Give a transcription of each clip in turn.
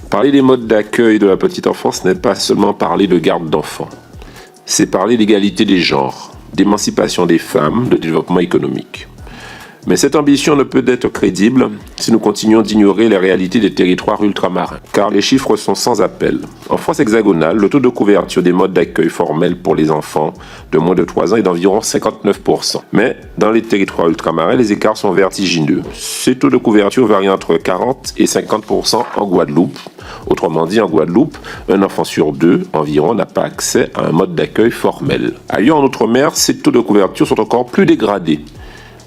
Parler des modes d'accueil de la petite enfance n'est pas seulement parler de garde d'enfants. C'est parler d'égalité des genres, d'émancipation des femmes, de développement économique. Mais cette ambition ne peut être crédible si nous continuons d'ignorer les réalités des territoires ultramarins, car les chiffres sont sans appel. En France hexagonale, le taux de couverture des modes d'accueil formels pour les enfants de moins de 3 ans est d'environ 59%. Mais dans les territoires ultramarins, les écarts sont vertigineux. Ces taux de couverture varient entre 40 et 50% en Guadeloupe. Autrement dit, en Guadeloupe, un enfant sur 2 environ n'a pas accès à un mode d'accueil formel. Ailleurs en Outre-mer, ces taux de couverture sont encore plus dégradés.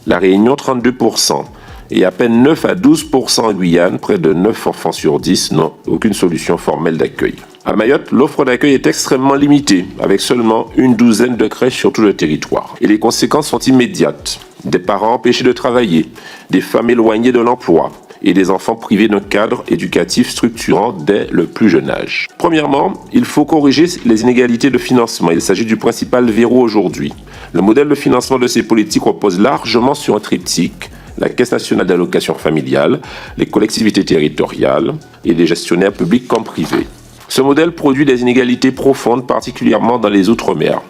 La Réunion, 32%, et à peine 9 à 12% en Guyane, près de 9 enfants sur 10 n'ont aucune solution formelle d'accueil. À Mayotte, l'offre d'accueil est extrêmement limitée, avec seulement une douzaine de crèches sur tout le territoire. Et les conséquences sont immédiates. Des parents empêchés de travailler, des femmes éloignées de l'emploi, et des enfants privés d'un cadre éducatif structurant dès le plus jeune âge. Premièrement, il faut corriger les inégalités de financement. Il s'agit du principal verrou aujourd'hui. Le modèle de financement de ces politiques repose largement sur un triptyque: la Caisse nationale d'allocation familiale, les collectivités territoriales et les gestionnaires publics comme privés. Ce modèle produit des inégalités profondes, particulièrement dans les Outre-mer.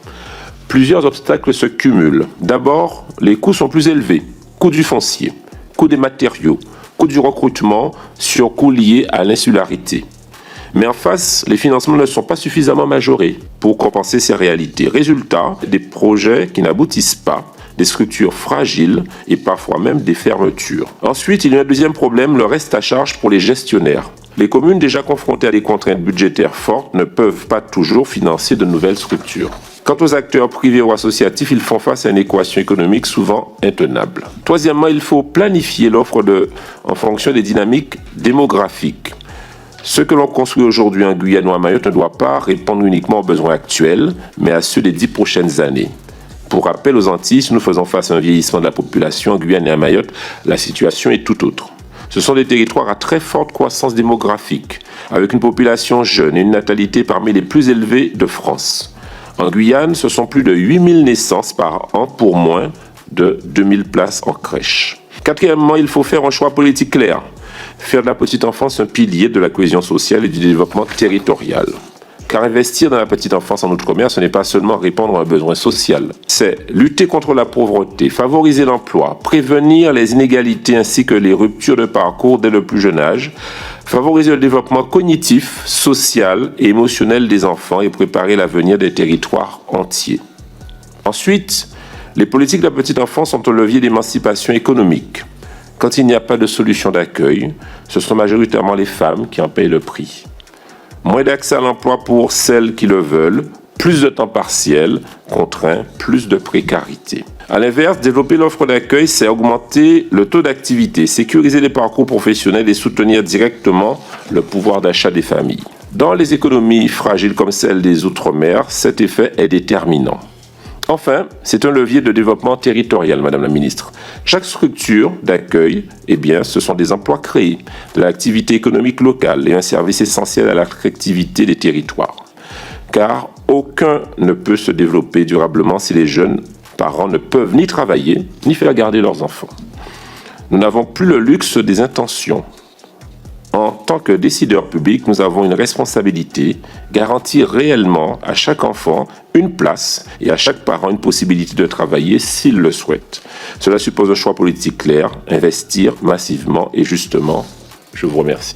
Plusieurs obstacles se cumulent. D'abord, les coûts sont plus élevés. Coût du foncier, coût des matériaux, coût du recrutement, surcoûts liés à l'insularité. Mais en face, les financements ne sont pas suffisamment majorés pour compenser ces réalités. Résultat, des projets qui n'aboutissent pas, des structures fragiles et parfois même des fermetures. Ensuite, il y a un deuxième problème, le reste à charge pour les gestionnaires. Les communes déjà confrontées à des contraintes budgétaires fortes ne peuvent pas toujours financer de nouvelles structures. Quant aux acteurs privés ou associatifs, ils font face à une équation économique souvent intenable. Troisièmement, il faut planifier l'offre en fonction des dynamiques démographiques. Ce que l'on construit aujourd'hui en Guyane ou à Mayotte ne doit pas répondre uniquement aux besoins actuels, mais à ceux des 10 prochaines années. Pour rappel, aux Antilles, si nous faisons face à un vieillissement de la population en Guyane et à Mayotte, la situation est tout autre. Ce sont des territoires à très forte croissance démographique, avec une population jeune et une natalité parmi les plus élevées de France. En Guyane, ce sont plus de 8000 naissances par an pour moins de 2000 places en crèche. Quatrièmement, il faut faire un choix politique clair. Faire de la petite enfance un pilier de la cohésion sociale et du développement territorial. Car investir dans la petite enfance en Outre-mer, ce n'est pas seulement répondre à un besoin social. C'est lutter contre la pauvreté, favoriser l'emploi, prévenir les inégalités ainsi que les ruptures de parcours dès le plus jeune âge, favoriser le développement cognitif, social et émotionnel des enfants et préparer l'avenir des territoires entiers. Ensuite, les politiques de la petite enfance sont un levier d'émancipation économique. Quand il n'y a pas de solution d'accueil, ce sont majoritairement les femmes qui en payent le prix. Moins d'accès à l'emploi pour celles qui le veulent, plus de temps partiel, contraint, plus de précarité. A l'inverse, développer l'offre d'accueil, c'est augmenter le taux d'activité, sécuriser les parcours professionnels et soutenir directement le pouvoir d'achat des familles. Dans les économies fragiles comme celle des Outre-mer, cet effet est déterminant. Enfin, c'est un levier de développement territorial, Madame la Ministre. Chaque structure d'accueil, ce sont des emplois créés, de l'activité économique locale et un service essentiel à l'attractivité des territoires. Car aucun ne peut se développer durablement si les jeunes parents ne peuvent ni travailler, ni faire garder leurs enfants. Nous n'avons plus le luxe des intentions. En tant que décideurs publics, nous avons une responsabilité, garantir réellement à chaque enfant une place et à chaque parent une possibilité de travailler s'il le souhaite. Cela suppose un choix politique clair, investir massivement et justement. Je vous remercie.